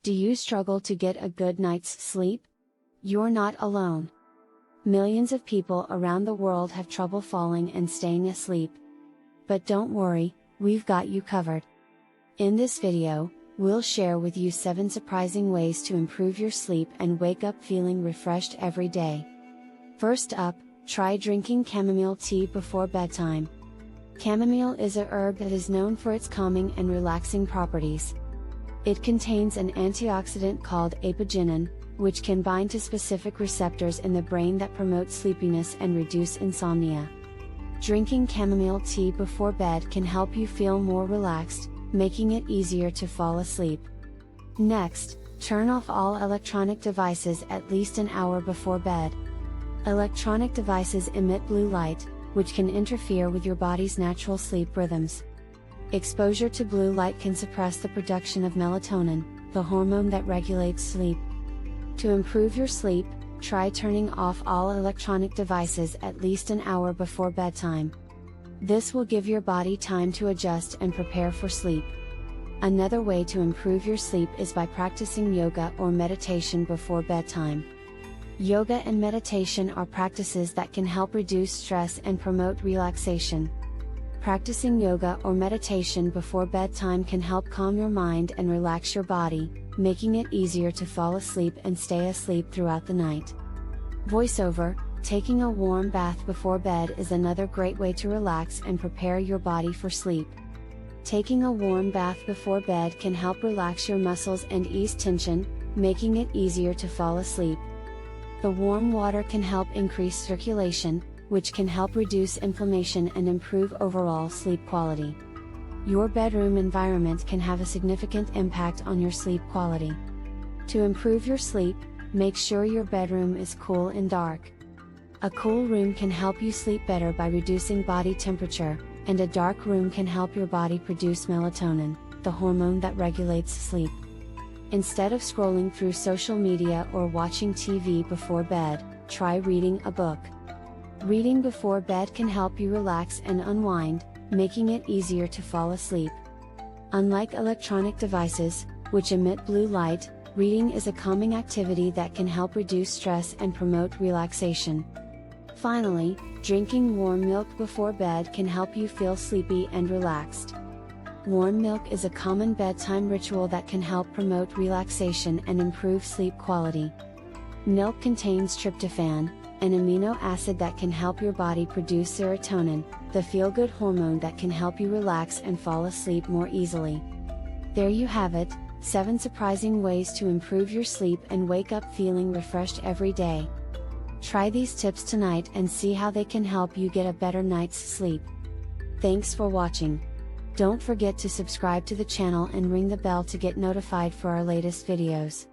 Do you struggle to get a good night's sleep? You're not alone. Millions of people around the world have trouble falling and staying asleep. But don't worry, we've got you covered. In this video, we'll share with you 7 surprising ways to improve your sleep and wake up feeling refreshed every day. First up, try drinking chamomile tea before bedtime. Chamomile is a herb that is known for its calming and relaxing properties. It contains an antioxidant called apigenin, which can bind to specific receptors in the brain that promote sleepiness and reduce insomnia. Drinking chamomile tea before bed can help you feel more relaxed, making it easier to fall asleep. Next, turn off all electronic devices at least an hour before bed. Electronic devices emit blue light, which can interfere with your body's natural sleep rhythms. Exposure to blue light can suppress the production of melatonin, the hormone that regulates sleep. To improve your sleep, try turning off all electronic devices at least an hour before bedtime. This will give your body time to adjust and prepare for sleep. Another way to improve your sleep is by practicing yoga or meditation before bedtime. Yoga and meditation are practices that can help reduce stress and promote relaxation. Practicing yoga or meditation before bedtime can help calm your mind and relax your body, making it easier to fall asleep and stay asleep throughout the night. Voiceover: taking a warm bath before bed is another great way to relax and prepare your body for sleep. Taking a warm bath before bed can help relax your muscles and ease tension, making it easier to fall asleep. The warm water can help increase circulation, which can help reduce inflammation and improve overall sleep quality. Your bedroom environment can have a significant impact on your sleep quality. To improve your sleep, make sure your bedroom is cool and dark. A cool room can help you sleep better by reducing body temperature, and a dark room can help your body produce melatonin, the hormone that regulates sleep. Instead of scrolling through social media or watching TV before bed, try reading a book. Reading before bed can help you relax and unwind, making it easier to fall asleep. Unlike electronic devices, which emit blue light, reading is a calming activity that can help reduce stress and promote relaxation. Finally, drinking warm milk before bed can help you feel sleepy and relaxed. Warm milk is a common bedtime ritual that can help promote relaxation and improve sleep quality. Milk contains tryptophan, an amino acid that can help your body produce serotonin, the feel-good hormone that can help you relax and fall asleep more easily. There you have it, 7 surprising ways to improve your sleep and wake up feeling refreshed every day. Try these tips tonight and see how they can help you get a better night's sleep. Thanks for watching. Don't forget to subscribe to the channel and ring the bell to get notified for our latest videos.